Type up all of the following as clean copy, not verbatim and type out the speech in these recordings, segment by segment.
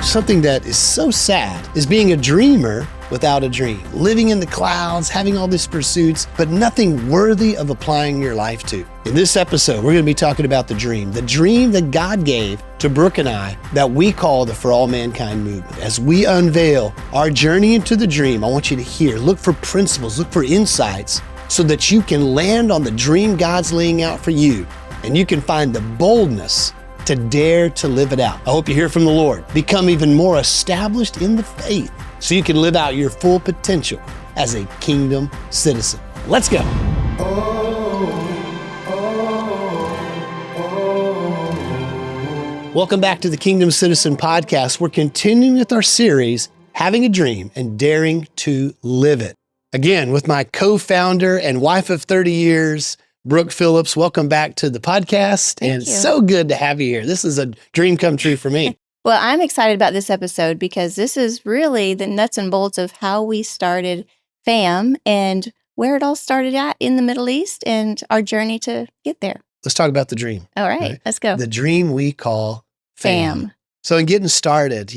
Something that is so sad is being a dreamer without a dream, living in the clouds, having all these pursuits, but nothing worthy of applying your life to. In this episode, we're going to be talking about the dream that God gave to Brooke and I that we call the For All Mankind movement. As we unveil our journey into the dream, I want you to look for principles, look for insights so that you can land on the dream God's laying out for you and you can find the boldness to dare to live it out. I hope you hear from the Lord. Become even more established in the faith so you can live out your full potential as a kingdom citizen. Let's go. Welcome back to the Kingdom Citizen Podcast. We're continuing with our series, Having a Dream and Daring to Live It. Again, with my co-founder and wife of 30 years, Brooke Phillips. Welcome back to the podcast. Thank and you. So good to have you here. This is a dream come true for me. Well, I'm excited about this episode because this is really the nuts and bolts of how we started FAM and where it all started at in the Middle East and our journey to get there. Let's talk about the dream. All right, let's go. The dream we call FAM. So in getting started,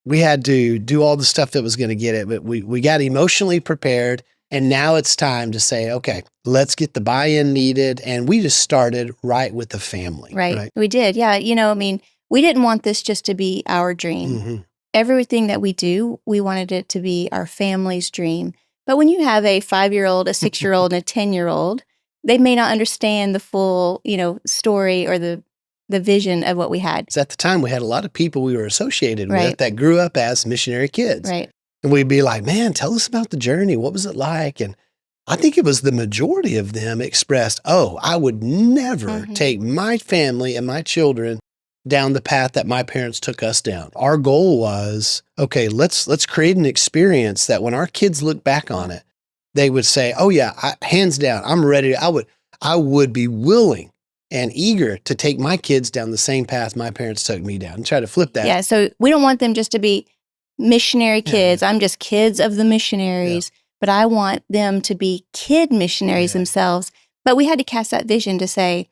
we had to do all the stuff that was going to get it, but we got emotionally prepared. And now it's time to say, okay, let's get the buy-in needed. And we just started right with the family. Right. We did. Yeah. We didn't want this just to be our dream. Mm-hmm. Everything that we do, we wanted it to be our family's dream. But when you have a 5-year-old, a 6-year-old, and a 10-year-old, they may not understand the full, story or the vision of what we had. So at the time, we had a lot of people we were associated with Right. that grew up as missionary kids. Right. And we'd be like, man, tell us about the journey. What was it like? And I think it was the majority of them expressed, I would never take my family and my children down the path that my parents took us down. Our goal was, okay, let's create an experience that when our kids look back on it, they would say, hands down, I'm ready. I would be willing and eager to take my kids down the same path my parents took me down and try to flip that. Yeah. So we don't want them just to be missionary kids. I'm just kids of the missionaries, but I want them to be kid missionaries themselves. But we had to cast that vision to say,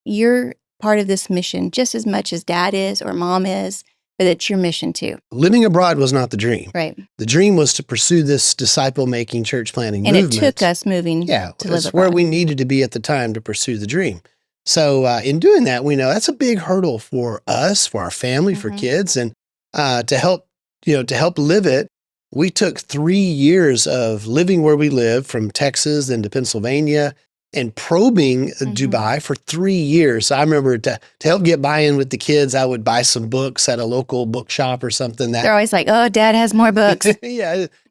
you're part of this mission just as much as dad is or mom is, but it's your mission too. Living abroad was not the dream. Right. The dream was to pursue this disciple-making, church-planting movement. And it took us moving to live it's abroad. where we needed to be at the time to pursue the dream. So in doing that, we know that's a big hurdle for us, for our family, for kids, and to help live it. We took 3 years of living where we live, from Texas then to Pennsylvania, and probing Dubai for 3 years. So I remember to help get buy-in with the kids, I would buy some books at a local bookshop or something. They're always like, oh, dad has more books.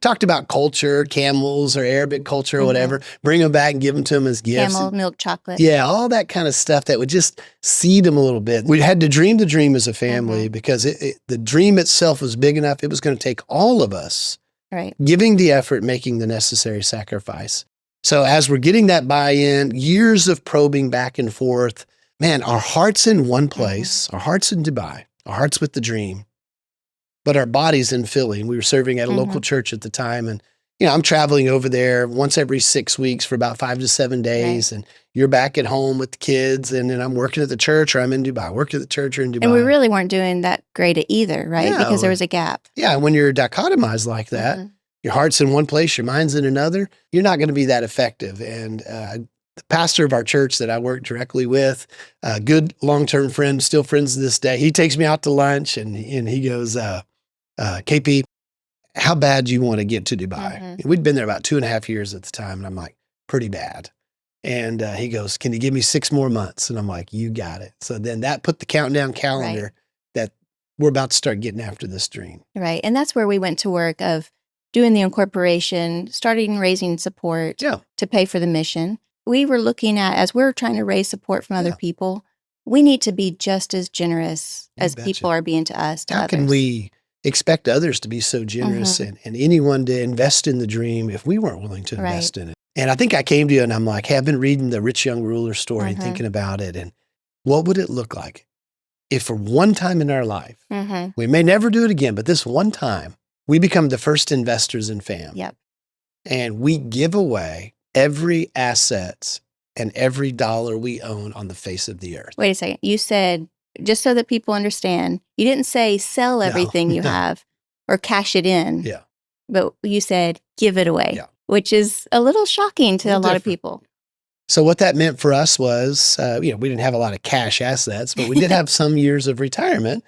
Talked about culture, camels or Arabic culture or whatever, bring them back and give them to them as gifts. Camel, milk, chocolate. Yeah, all that kind of stuff that would just seed them a little bit. We had to dream the dream as a family because the dream itself was big enough. It was going to take all of us giving the effort, making the necessary sacrifice. So as we're getting that buy-in, years of probing back and forth, man, our heart's in one place, our heart's in Dubai, our heart's with the dream, but our body's in Philly. And we were serving at a local church at the time. And, I'm traveling over there once every 6 weeks for about 5 to 7 days. Right. And you're back at home with the kids. And then I'm working at the church or I'm in Dubai, working at the church or in Dubai. And we really weren't doing that great at either, right? Yeah, because there was a gap. Yeah. When you're dichotomized like that, your heart's in one place, your mind's in another, you're not going to be that effective. And the pastor of our church that I work directly with, a good long-term friend, still friends to this day, he takes me out to lunch and he goes, KP, how bad do you want to get to Dubai? We'd been there about 2.5 years at the time. And I'm like, pretty bad. And he goes, can you give me 6 more months? And I'm like, you got it. So then that put the countdown calendar that we're about to start getting after this dream. Right. And that's where we went to work of doing the incorporation, starting raising support to pay for the mission. We were looking at, as we're trying to raise support from other people, we need to be just as generous as people are being to us, to How others. can we expect others to be so generous and anyone to invest in the dream if we weren't willing to invest in it? And I think I came to you and I'm like, hey, I've been reading the rich young ruler story and thinking about it. And what would it look like if for one time in our life, we may never do it again, but this one time, we become the first investors in FAM. Yep. And we give away every asset and every dollar we own on the face of the earth. Wait a second. You said just so that people understand, you didn't say sell everything you have or cash it in. Yeah. But you said give it away, Yeah. which is a little shocking to a lot of people. So what that meant for us was, we didn't have a lot of cash assets, but we did have some years of retirement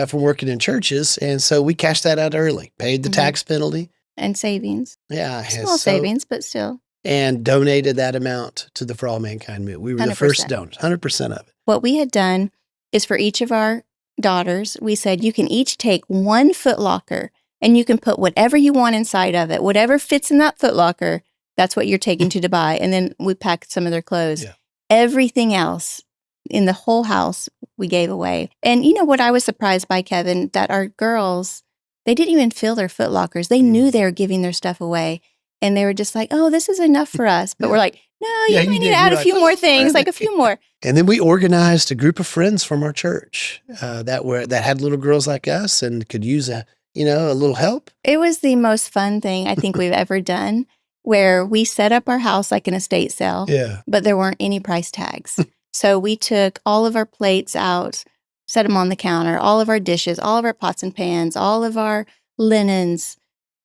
from working in churches. And so we cashed that out early, paid the tax penalty. And savings. Yeah. Small savings, but still. And donated that amount to the For All Mankind movement. We were 100%. The first donors, 100% of it. What we had done is for each of our daughters, we said, you can each take 1 Foot Locker and you can put whatever you want inside of it. Whatever fits in that Foot Locker, that's what you're taking to Dubai. And then we packed some of their clothes. Yeah. Everything else in the whole house, we gave away. And you know what I was surprised by, Kevin, that our girls, they didn't even fill their Foot Lockers. They knew they were giving their stuff away. And they were just like, oh, this is enough for us. But we're like, no, you might need to add a few more things, like a few more. And then we organized a group of friends from our church that had little girls like us and could use a little help. It was the most fun thing I think we've ever done, where we set up our house like an estate sale, but there weren't any price tags. So we took all of our plates out, set them on the counter, all of our dishes, all of our pots and pans, all of our linens,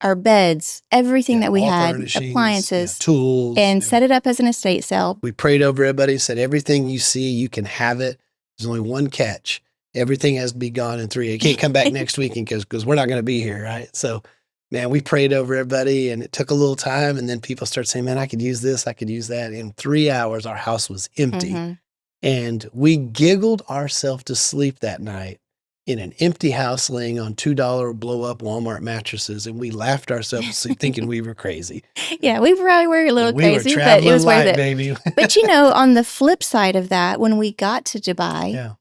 our beds, everything that we had, appliances, tools, and set it up as an estate sale. We prayed over everybody, said everything you see, you can have it. There's only one catch. Everything has to be gone in 3 days. You can't come back next weekend because we're not going to be here, right? So, man, we prayed over everybody, and it took a little time, and then people start saying, man, I could use this, I could use that. In 3 hours, our house was empty, and we giggled ourselves to sleep that night in an empty house laying on $2 blow-up Walmart mattresses, and we laughed ourselves to sleep thinking we were crazy. Yeah, we probably were a little crazy, but it was worth it. Baby. But on the flip side of that, when we got to Dubai,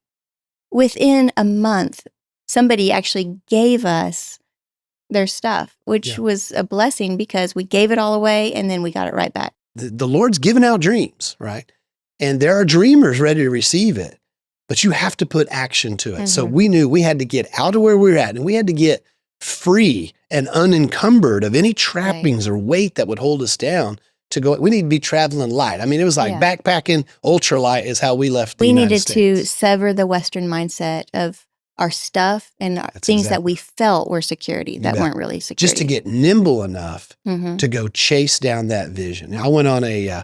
within a month, somebody actually gave us their stuff, which was a blessing because we gave it all away and then we got it right back. The Lord's given out dreams, right? And there are dreamers ready to receive it. But you have to put action to it. So we knew we had to get out of where we were at, and we had to get free and unencumbered of any trappings or weight that would hold us down to go. We need to be traveling light. I mean, it was like backpacking ultralight is how we left the United States. We needed to sever the Western mindset of our stuff and things that we felt were security that weren't really security. Just to get nimble enough to go chase down that vision. I went on a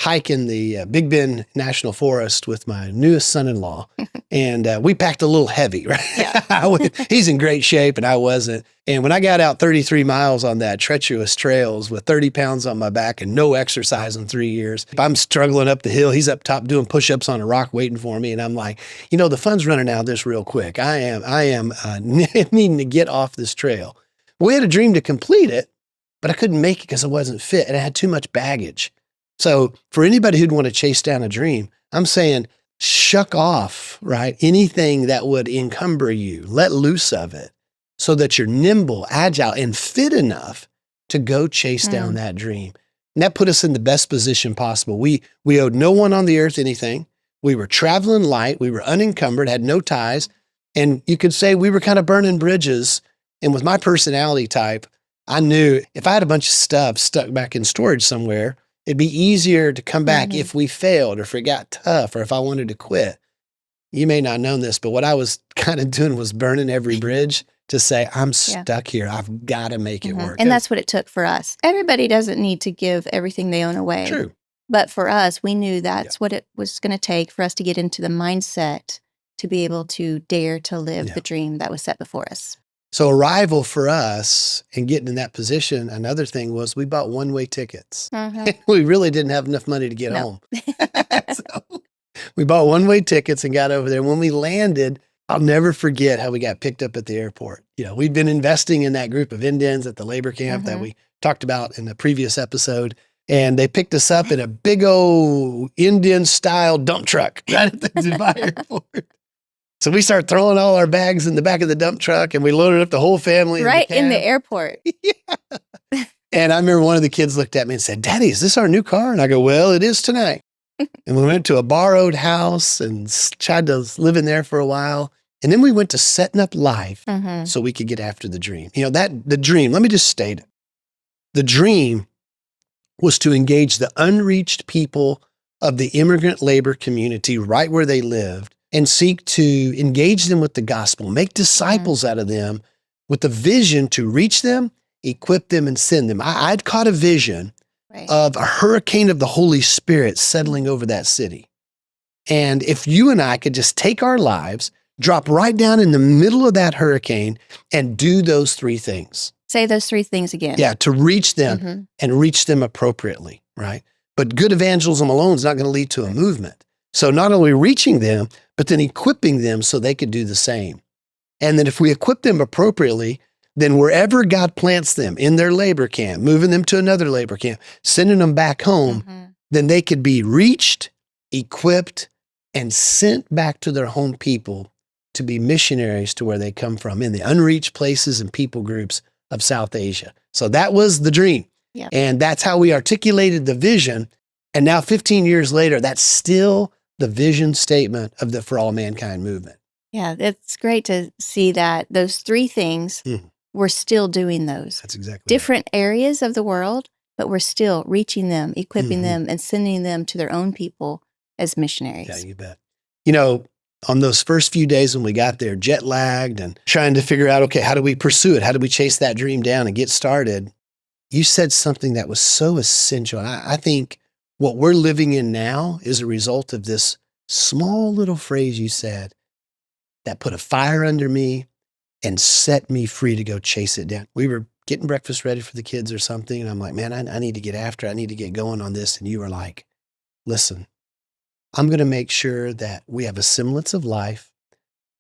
hike in the Big Bend National Forest with my newest son-in-law, and we packed a little heavy, right? Yeah. He's in great shape, and I wasn't. And when I got out 33 miles on that treacherous trails with 30 pounds on my back and no exercise in 3 years, I'm struggling up the hill. He's up top doing push-ups on a rock waiting for me, and I'm like, the fun's running out of this real quick. I am needing to get off this trail. We had a dream to complete it, but I couldn't make it because I wasn't fit, and I had too much baggage. So for anybody who'd want to chase down a dream, I'm saying shuck off, right? Anything that would encumber you, let loose of it so that you're nimble, agile, and fit enough to go chase down that dream. And that put us in the best position possible. We owed no one on the earth anything. We were traveling light. We were unencumbered, had no ties. And you could say we were kind of burning bridges. And with my personality type, I knew if I had a bunch of stuff stuck back in storage somewhere, it'd be easier to come back if we failed or if it got tough or if I wanted to quit. You may not know this, but what I was kind of doing was burning every bridge to say, I'm stuck here. I've got to make it work. And that's what it took for us. Everybody doesn't need to give everything they own away. True. But for us, we knew that's what it was going to take for us to get into the mindset to be able to dare to live the dream that was set before us. So arrival for us and getting in that position, another thing was we bought one-way tickets. We really didn't have enough money to get home. So we bought one-way tickets and got over there. When we landed, I'll never forget how we got picked up at the airport. We'd been investing in that group of Indians at the labor camp that we talked about in the previous episode. And they picked us up in a big old Indian-style dump truck right at the Dubai airport. So we start throwing all our bags in the back of the dump truck, and we loaded up the whole family. Right in the airport. And I remember one of the kids looked at me and said, Daddy, is this our new car? And I go, well, it is tonight. And we went to a borrowed house and tried to live in there for a while. And then we went to setting up life so we could get after the dream. The dream, let me just state it. The dream was to engage the unreached people of the immigrant labor community right where they lived and seek to engage them with the gospel, make disciples out of them with the vision to reach them, equip them, and send them. I'd caught a vision of a hurricane of the Holy Spirit settling over that city. And if you and I could just take our lives, drop right down in the middle of that hurricane and do those three things. Say those three things again. Yeah, to reach them and reach them appropriately, right? But good evangelism alone is not going to lead to a movement. So not only reaching them, but then equipping them so they could do the same. And then if we equip them appropriately, then wherever God plants them in their labor camp, moving them to another labor camp, sending them back home, then they could be reached, equipped, and sent back to their home people to be missionaries to where they come from in the unreached places and people groups of South Asia. So that was the dream. Yep. And that's how we articulated the vision. And now 15 years later, that's still the vision statement of the For All Mankind movement. Yeah, it's great to see that those three things, we're still doing those. That's exactly different areas of the world, but we're still reaching them, equipping them, and sending them to their own people as missionaries. Yeah, you bet. You know, on those first few days when we got there, jet lagged and trying to figure out, okay, how do we pursue it? How do we chase that dream down and get started? You said something that was so essential. And I think what we're living in now is a result of this small little phrase you said that put a fire under me and set me free to go chase it down. We were getting breakfast ready for the kids or something. And I'm like, man, I need to get after it. I need to get going on this. And you were like, listen, I'm going to make sure that we have a semblance of life.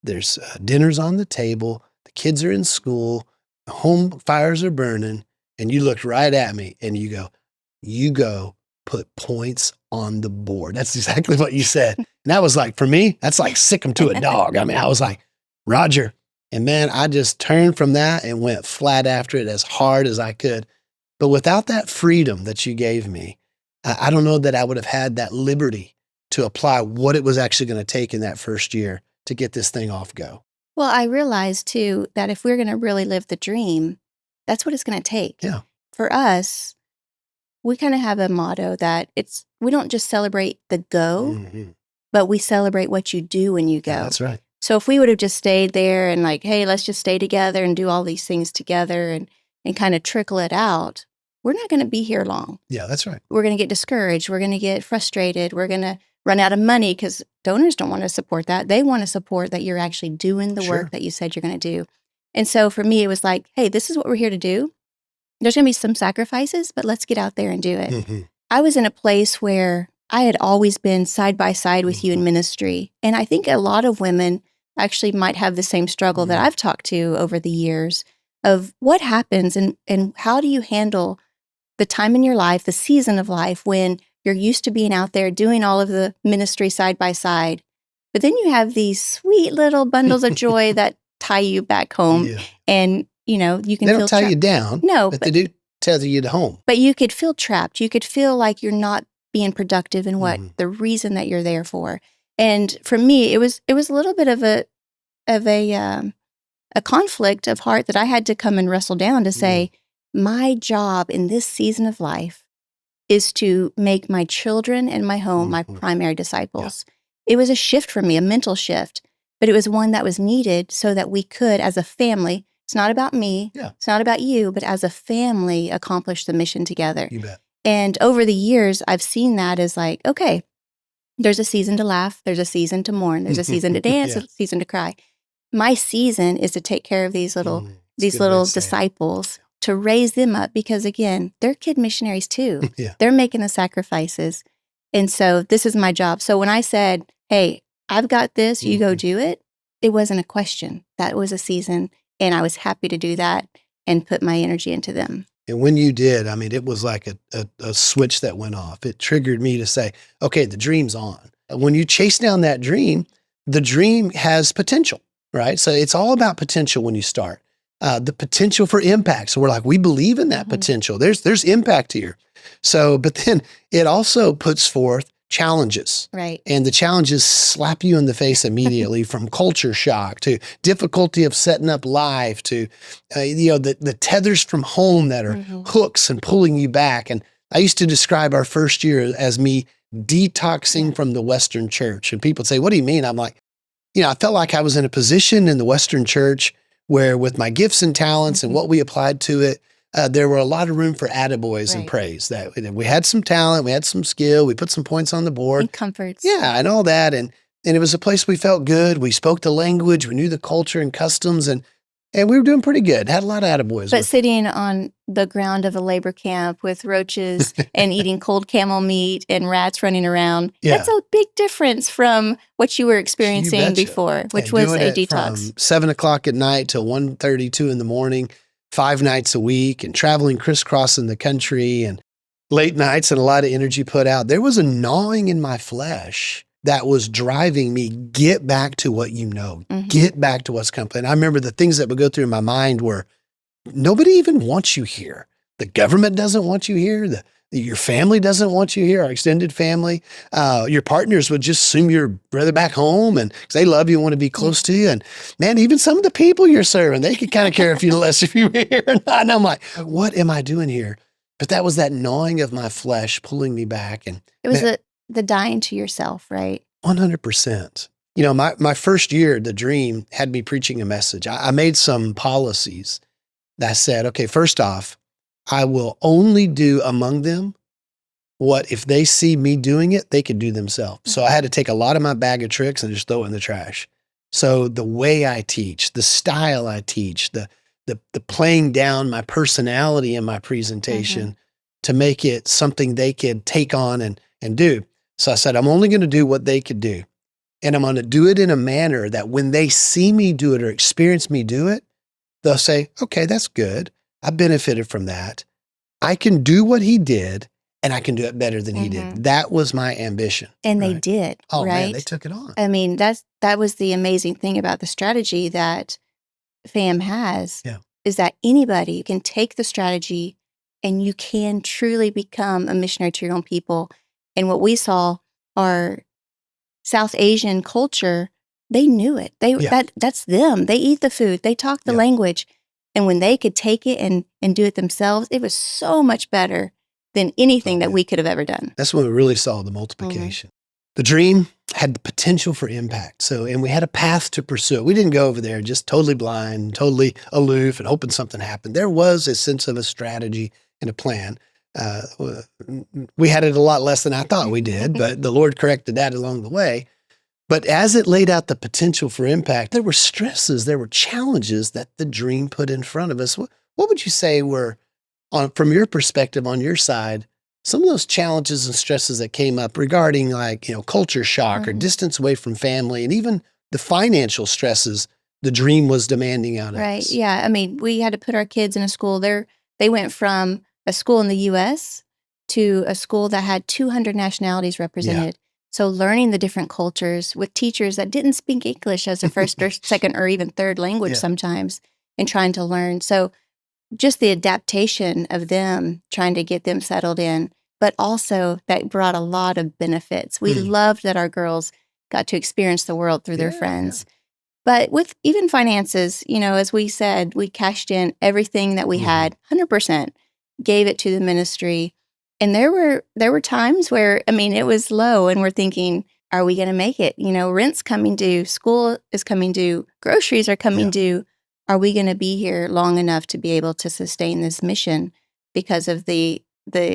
There's dinners on the table. The kids are in school. Home fires are burning. And you looked right at me and you go put points on the board. That's exactly what you said. And that was like, for me, that's like sick 'em to a dog. I mean, I was like, Roger. And man, I just turned from that and went flat after it as hard as I could. But without that freedom that you gave me, I don't know that I would have had that liberty to apply what it was actually going to take in that first year to get this thing off go. Well, I realized too that if we're going to really live the dream, that's what it's going to take. Yeah. For us, we kind of have a motto that we don't just celebrate the go, but we celebrate what you do when you go. Yeah, that's right. So if we would have just stayed there and like, hey, let's just stay together and do all these things together and kind of trickle it out, we're not going to be here long. Yeah, that's right. We're going to get discouraged. We're going to get frustrated. We're going to run out of money because donors don't want to support that. They want to support that you're actually doing the work that you said you're going to do. And so for me, it was like, hey, this is what we're here to do. There's going to be some sacrifices, but let's get out there and do it. I was in a place where I had always been side by side with you in ministry. And I think a lot of women actually might have the same struggle that I've talked to over the years of what happens and how do you handle the time in your life, the season of life when you're used to being out there doing all of the ministry side by side. But then you have these sweet little bundles of joy that tie you back home. Yeah. And, you know, you can They feel don't tie you down. No. But they do tether you to home. But you could feel trapped. You could feel like you're not being productive in what the reason that you're there for. And for me, it was a little bit of a conflict of heart that I had to come and wrestle down to say, my job in this season of life is to make my children and my home my primary disciples. Yeah. It was a shift for me, a mental shift, but it was one that was needed so that we could, as a family, it's not about me, it's not about you, but as a family, accomplish the mission together. You bet. And over the years, I've seen that as like, okay, there's a season to laugh, there's a season to mourn, there's a season to dance, a season to cry. My season is to take care of these little disciples, to raise them up, because again, they're kid missionaries too. They're making the sacrifices. And so this is my job. So when I said, hey, I've got this, you go do it, it wasn't a question. That was a season. And I was happy to do that and put my energy into them. And when you did, I mean, it was like a switch that went off. It triggered me to say, okay, the dream's on. When you chase down that dream, the dream has potential, right? So it's all about potential when you start. The potential for impact. So we're like, we believe in that potential. There's impact here. So, but then it also puts forth challenges. Right. And the challenges slap you in the face immediately, from culture shock to difficulty of setting up life to, the tethers from home that are hooks and pulling you back. And I used to describe our first year as me detoxing from the Western church. And people say, what do you mean? I'm like, I felt like I was in a position in the Western church where with my gifts and talents and what we applied to it, there were a lot of room for attaboys and praise. That we had some talent, we had some skill, we put some points on the board. And comforts. Yeah, and all that. And it was a place we felt good. We spoke the language, we knew the culture and customs, and we were doing pretty good. Had a lot of attaboys. But sitting on the ground of a labor camp with roaches and eating cold camel meat and rats running around, that's a big difference from what you were experiencing before, which was a detox. From 7 o'clock at night till 1:32 in the morning, 5 nights a week, and traveling crisscrossing the country and late nights and a lot of energy put out. There was a gnawing in my flesh that was driving me, get back to what you know, get back to what's coming. And I remember the things that would go through my mind were, nobody even wants you here. The government doesn't want you here. Your family doesn't want you here, our extended family. Your partners would just assume you're rather back home and because they love you and want to be close to you. And man, even some of the people you're serving, they could kind of care if you less if you were here or not. And I'm like, what am I doing here? But that was that gnawing of my flesh pulling me back. And it was the dying to yourself, right? 100%. My first year, the dream had me preaching a message. I made some policies that said, okay, first off, I will only do among them what if they see me doing it, they could do themselves. So I had to take a lot of my bag of tricks and just throw it in the trash. So the way I teach, the style I teach, the playing down my personality in my presentation to make it something they could take on and do. So I said, I'm only going to do what they could do. And I'm going to do it in a manner that when they see me do it or experience me do it, they'll say, okay, that's good. I benefited from that. I can do what he did and I can do it better than he did. That was my ambition. And they did, right? Man, they took it on. I mean, that was the amazing thing about the strategy that FAM has is that anybody can take the strategy and you can truly become a missionary to your own people. And what we saw, our South Asian culture, they knew it. That's them. They eat the food. They talk the language. And when they could take it and do it themselves, it was so much better than anything that we could have ever done. That's when we really saw the multiplication. The dream had the potential for impact. And we had a path to pursue it. We didn't go over there just totally blind, totally aloof and hoping something happened. There was a sense of a strategy and a plan. We had it a lot less than I thought we did, but the Lord corrected that along the way. But as it laid out the potential for impact, there were stresses, there were challenges that the dream put in front of us. What would you say were, from your perspective, on your side, some of those challenges and stresses that came up regarding culture shock or distance away from family and even the financial stresses the dream was demanding out of us? Right, yeah. I mean, we had to put our kids in a school. They went from a school in the U.S. to a school that had 200 nationalities represented. So learning the different cultures with teachers that didn't speak English as a first or second or even third language sometimes and trying to learn. So just the adaptation of them, trying to get them settled in, but also that brought a lot of benefits. We loved that our girls got to experience the world through their friends. But with even finances, as we said, we cashed in everything that we had, 100%. Gave it to the ministry. And there were times where, it was low and we're thinking, are we going to make it? Rent's coming due, school is coming due, groceries are coming due. Are we going to be here long enough to be able to sustain this mission because of the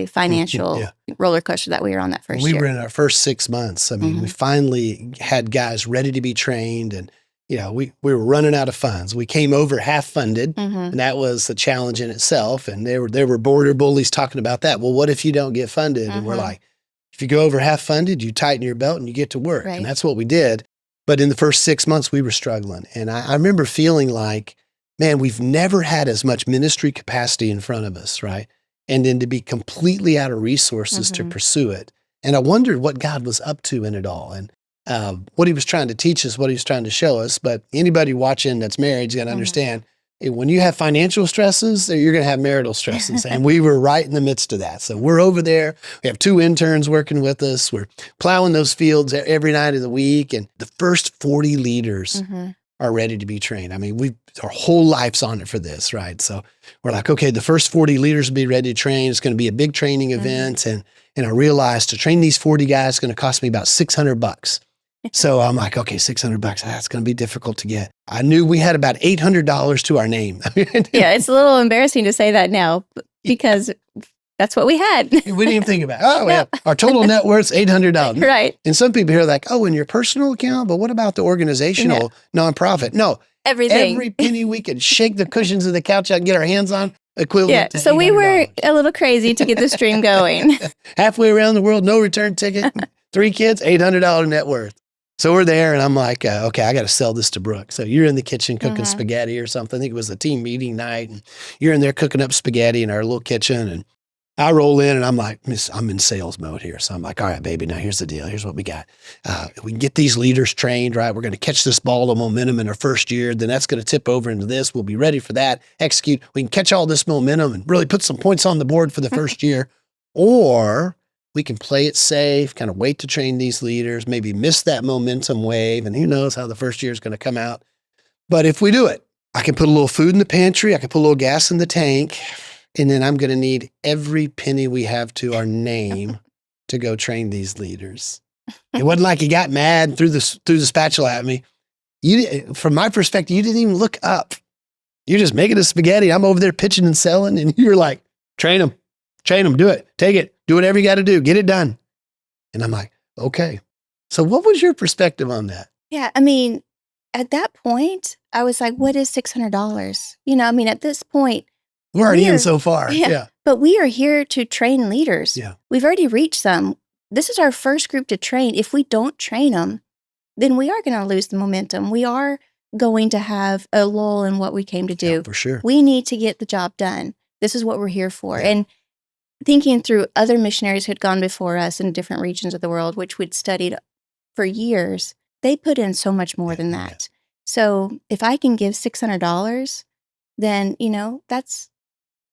financial roller coaster that we were on that first year? We were in our first 6 months. We finally had guys ready to be trained and we were running out of funds. We came over half funded, and that was a challenge in itself. And there were border bullies talking about that. Well, what if you don't get funded? And we're like, if you go over half funded, you tighten your belt and you get to work. Right. And that's what we did. But in the first 6 months, we were struggling. And I remember feeling like, man, we've never had as much ministry capacity in front of us, right? And then to be completely out of resources to pursue it. And I wondered what God was up to in it all. And what he was trying to teach us, what he was trying to show us. But anybody watching that's married is going to understand when you have financial stresses, you're going to have marital stresses. And we were right in the midst of that. So we're over there. We have 2 interns working with us. We're plowing those fields every night of the week. And the first 40 leaders are ready to be trained. Our whole life's on it for this, right? So we're like, okay, the first 40 leaders will be ready to train. It's going to be a big training event. And I realized to train these 40 guys is going to cost me about $600. So I'm like, okay, $600, that's going to be difficult to get. I knew we had about $800 to our name. Yeah, it's a little embarrassing to say that now because that's what we had. We didn't even think about it. Oh, yeah. Our total net worth's $800. Right. And some people hear like, oh, in your personal account, but what about the organizational nonprofit? No, Everything. every penny we could shake the cushions of the couch out and get our hands on, equivalent to So we were $800. a little crazy to get this dream going. Halfway around the world, no return ticket, 3 kids, $800 net worth. So we're there and I'm like, okay, I got to sell this to Brooke. So you're in the kitchen cooking spaghetti or something. I think it was a team meeting night. And you're in there cooking up spaghetti in our little kitchen. And I roll in and I'm like, I'm in sales mode here. So I'm like, all right, baby, now here's the deal. Here's what we got. If we can get these leaders trained, right? We're going to catch this ball of momentum in our first year. Then that's going to tip over into this. We'll be ready for that. Execute. We can catch all this momentum and really put some points on the board for the first year. Or we can play it safe, kind of wait to train these leaders, maybe miss that momentum wave. And who knows how the first year is going to come out. But if we do it, I can put a little food in the pantry. I can put a little gas in the tank. And then I'm going to need every penny we have to our name to go train these leaders. It wasn't like he got mad and threw the spatula at me. From my perspective, you didn't even look up. You're just making a spaghetti. I'm over there pitching and selling. And you're like, train them, do it, take it, do whatever you got to do, get it done. And I'm like, okay. So what was your perspective on that? Yeah. I mean, at that point, I was like, what is $600? At this point, we're already in so far. Yeah. But we are here to train leaders. Yeah. We've already reached some. This is our first group to train. If we don't train them, then we are going to lose the momentum. We are going to have a lull in what we came to do. Yeah, for sure. We need to get the job done. This is what we're here for. Yeah. And thinking through other missionaries who had gone before us in different regions of the world, which we'd studied for years, they put in so much more than that. Yeah. So if I can give $600, then,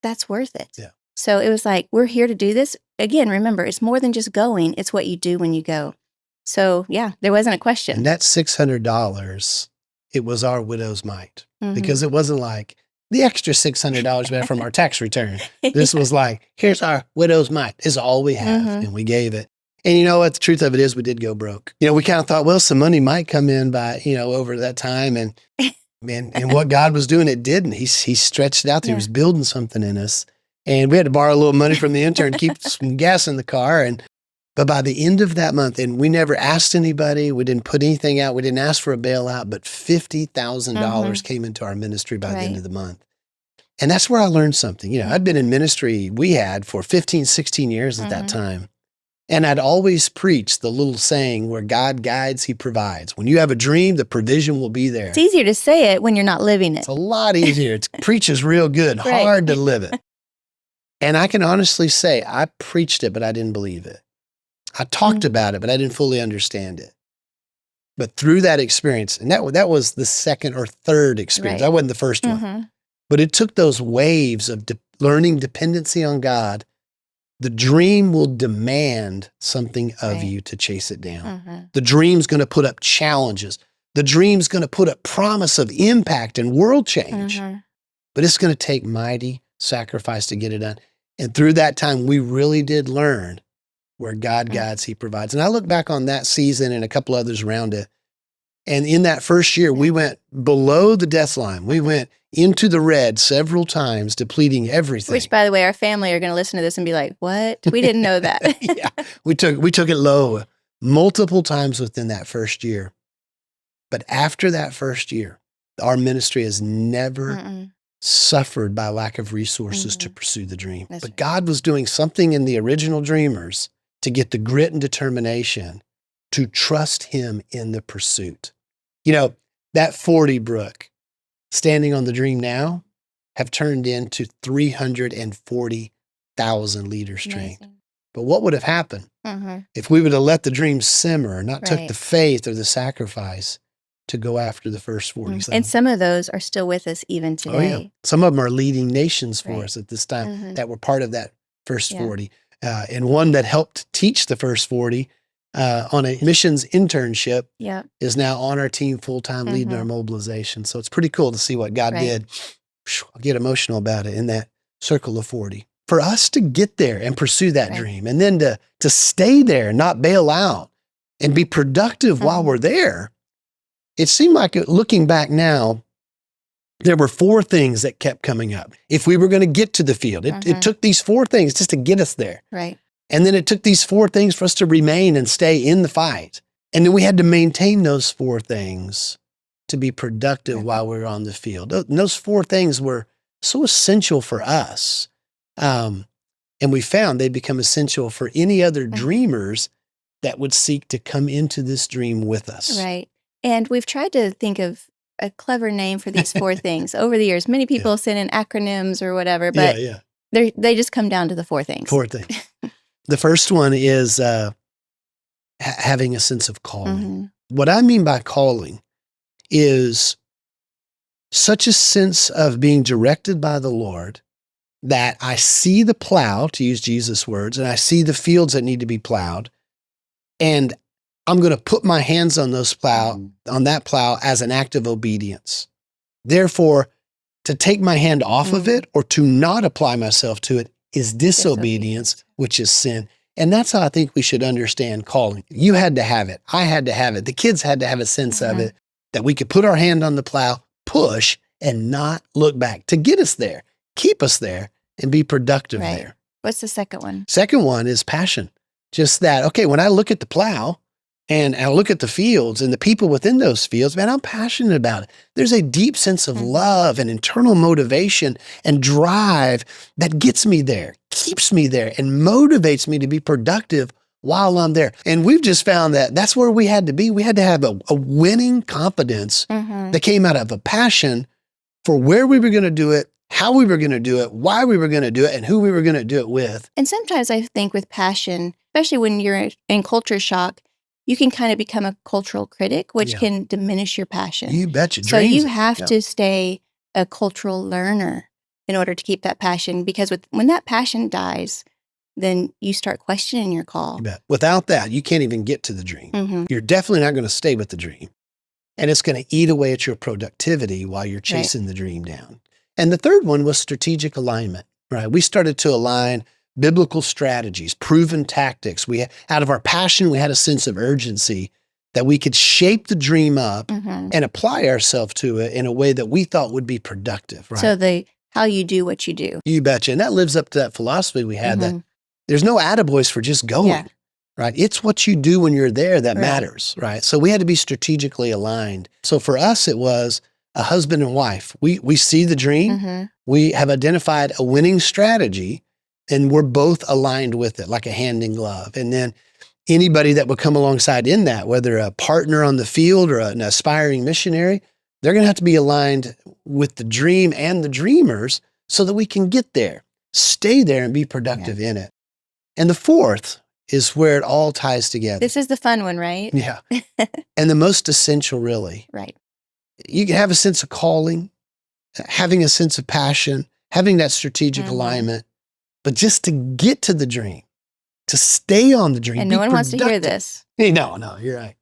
that's worth it. Yeah. So it was like, we're here to do this. Again, remember, it's more than just going. It's what you do when you go. So yeah, there wasn't a question. And that $600, it was our widow's mite because it wasn't like the extra $600 back from our tax return. This was like, here's our widow's mite. This is all we have. And we gave it. And you know what? The truth of it is we did go broke. We kind of thought, well, some money might come in by, over that time. And what God was doing, it didn't. He stretched it out there. He was building something in us. And we had to borrow a little money from the intern to keep some gas in the car. But by the end of that month, and we never asked anybody, we didn't put anything out, we didn't ask for a bailout, but $50,000 came into our ministry by the end of the month. And that's where I learned something. I'd been in ministry for 15, 16 years at that time. And I'd always preached the little saying where God guides, he provides. When you have a dream, the provision will be there. It's easier to say it when you're not living it. It's a lot easier. It preaches real good, hard to live it. And I can honestly say I preached it, but I didn't believe it. I talked about it, but I didn't fully understand it. But through that experience, and that was the second or third experience. That wasn't the first one. But it took those waves of learning dependency on God. The dream will demand something of you to chase it down. The dream's going to put up challenges. The dream's going to put up promise of impact and world change. But it's going to take mighty sacrifice to get it done. And through that time, we really did learn where God guides, he provides. And I look back on that season and a couple others around it. And in that first year, we went below the death line. We went into the red several times, depleting everything. Which, by the way, our family are going to listen to this and be like, what? We didn't know that. Yeah, we took it low multiple times within that first year. But after that first year, our ministry has never suffered by lack of resources to pursue the dream. But God was doing something in the original dreamers to get the grit and determination to trust him in the pursuit. That 40, Brooke, standing on the dream now, have turned into 340,000 leaders trained. But what would have happened if we would have let the dream simmer, not took the faith or the sacrifice to go after the first 40? And some of those are still with us even today. Oh, yeah. Some of them are leading nations for us at this time that were part of that first 40. And one that helped teach the first 40 on a missions internship is now on our team full-time leading our mobilization. So it's pretty cool to see what God did. I'll get emotional about it in that circle of 40. For us to get there and pursue that dream and then to stay there and not bail out and be productive while we're there. It seemed like, looking back now, there were 4 things that kept coming up. If we were going to get to the field, it took these 4 things just to get us there. Right. And then it took these 4 things for us to remain and stay in the fight. And then we had to maintain those 4 things to be productive while we were on the field. Those 4 things were so essential for us. And we found they become essential for any other dreamers that would seek to come into this dream with us. Right. And we've tried to think of a clever name for these 4 things over the years. Many people send in acronyms or whatever, but they just come down to the 4 things. 4 things. The first one is having a sense of calling. What I mean by calling is such a sense of being directed by the Lord that I see the plow, to use Jesus' words, and I see the fields that need to be plowed, and I'm going to put my hands on that plow as an act of obedience. Therefore, to take my hand off of it or to not apply myself to it is disobedience, which is sin. And that's how I think we should understand calling. You had to have it. I had to have it. The kids had to have a sense of it, that we could put our hand on the plow, push, and not look back to get us there, keep us there, and be productive there. What's the second one? Second one is passion. Just that, okay, when I look at the plow and I look at the fields and the people within those fields, man, I'm passionate about it. There's a deep sense of love and internal motivation and drive that gets me there, keeps me there, and motivates me to be productive while I'm there. And we've just found that that's where we had to be. We had to have a winning confidence that came out of a passion for where we were going to do it, how we were going to do it, why we were going to do it, and who we were going to do it with. And sometimes I think with passion, especially when you're in culture shock, you can kind of become a cultural critic, which can diminish your passion. You betcha. So you have to stay a cultural learner in order to keep that passion, because when that passion dies, then you start questioning your call. You bet. Without that, you can't even get to the dream. You're definitely not going to stay with the dream. And it's going to eat away at your productivity while you're chasing the dream down. And the third one was strategic alignment, right? We started to align biblical strategies, proven tactics. Out of our passion, we had a sense of urgency that we could shape the dream up and apply ourselves to it in a way that we thought would be productive, right? So how you do what you do. You betcha. And that lives up to that philosophy we had that there's no attaboys for just going, right? It's what you do when you're there that matters, right? So we had to be strategically aligned. So for us, it was a husband and wife. We see the dream. We have identified a winning strategy, and we're both aligned with it like a hand in glove. And then anybody that would come alongside in that, whether a partner on the field or an aspiring missionary, they're going to have to be aligned with the dream and the dreamers so that we can get there, stay there, and be productive in it. And the fourth is where it all ties together. This is the fun one, right? Yeah. And the most essential, really. Right. You can have a sense of calling, having a sense of passion, having that strategic alignment, but just to get to the dream, to stay on the dream. And no one wants to hear this. No, you're right.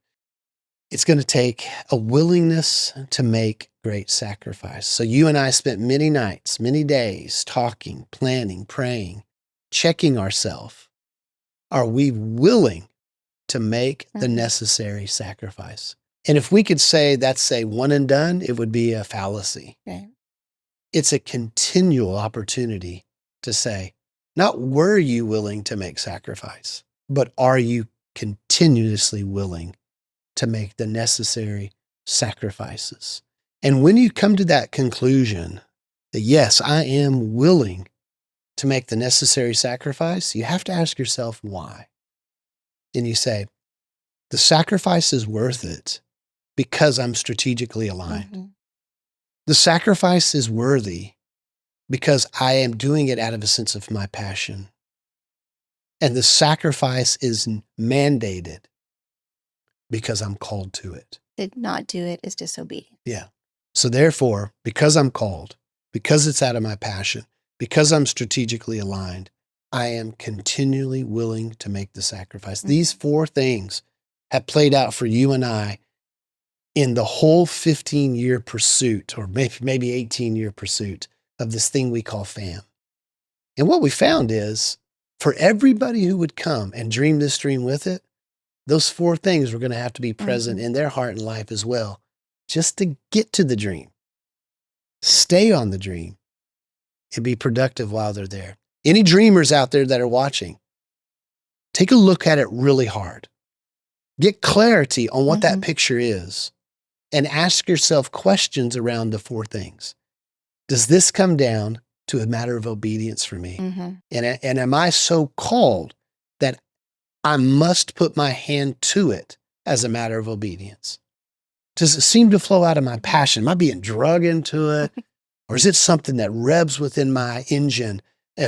It's going to take a willingness to make great sacrifice. So you and I spent many nights, many days talking, planning, praying, checking ourselves. Are we willing to make the necessary sacrifice? And if we could say that's a one and done, it would be a fallacy. Right. It's a continual opportunity to say, not were you willing to make sacrifice, but are you continuously willing to make the necessary sacrifices? And when you come to that conclusion that, yes, I am willing to make the necessary sacrifice, you have to ask yourself why. And you say, the sacrifice is worth it because I'm strategically aligned. The sacrifice is worthy because I am doing it out of a sense of my passion. And the sacrifice is mandated because I'm called to it. To not do it is disobedience. Yeah. So therefore, because I'm called, because it's out of my passion, because I'm strategically aligned, I am continually willing to make the sacrifice. These 4 things have played out for you and I in the whole 15-year pursuit, or maybe 18-year pursuit of this thing we call FAM. And what we found is, for everybody who would come and dream this dream with it, those 4 things were going to have to be present in their heart and life as well, just to get to the dream. Stay on the dream and be productive while they're there. Any dreamers out there that are watching, take a look at it really hard. Get clarity on what that picture is and ask yourself questions around the 4 things. Does this come down to a matter of obedience for me? And am I so called that I must put my hand to it as a matter of obedience? Does it seem to flow out of my passion? Am I being drug into it? Or is it something that revs within my engine,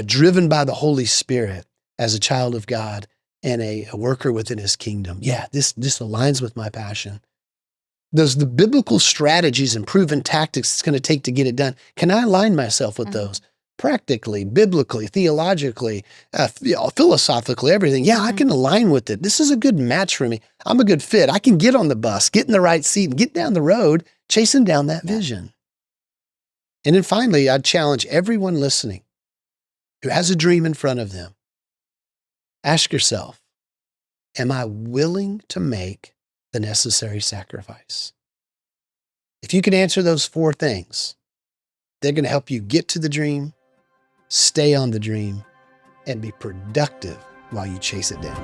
driven by the Holy Spirit as a child of God and a worker within his kingdom? Yeah, this aligns with my passion. Those the biblical strategies and proven tactics it's going to take to get it done. Can I align myself with those? Practically, biblically, theologically, philosophically, everything. Yeah, I can align with it. This is a good match for me. I'm a good fit. I can get on the bus, get in the right seat, and get down the road, chasing down that vision. And then finally, I'd challenge everyone listening who has a dream in front of them. Ask yourself, am I willing to make the necessary sacrifice? If you can answer those 4 things, they're going to help you get to the dream, stay on the dream, and be productive while you chase it down.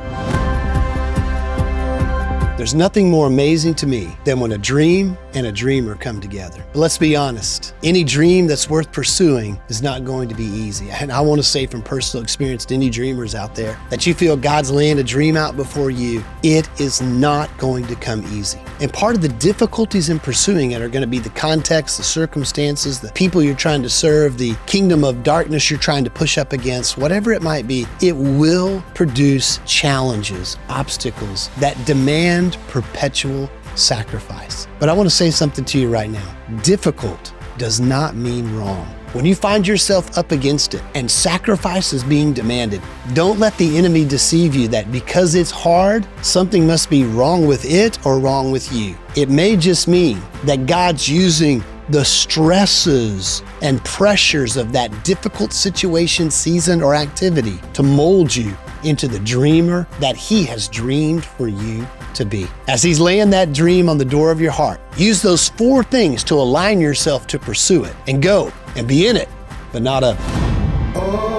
There's nothing more amazing to me than when a dream and a dreamer come together. But let's be honest, any dream that's worth pursuing is not going to be easy. And I want to say from personal experience to any dreamers out there that you feel God's laying a dream out before you, it is not going to come easy. And part of the difficulties in pursuing it are going to be the context, the circumstances, the people you're trying to serve, the kingdom of darkness you're trying to push up against, whatever it might be. It will produce challenges, obstacles that demand perpetual sacrifice. But I want to say something to you right now. Difficult does not mean wrong. When you find yourself up against it and sacrifice is being demanded, don't let the enemy deceive you that because it's hard, something must be wrong with it or wrong with you. It may just mean that God's using the stresses and pressures of that difficult situation, season, or activity to mold you into the dreamer that He has dreamed for you to be. As He's laying that dream on the door of your heart, use those 4 things to align yourself to pursue it and go and be in it, but not of it.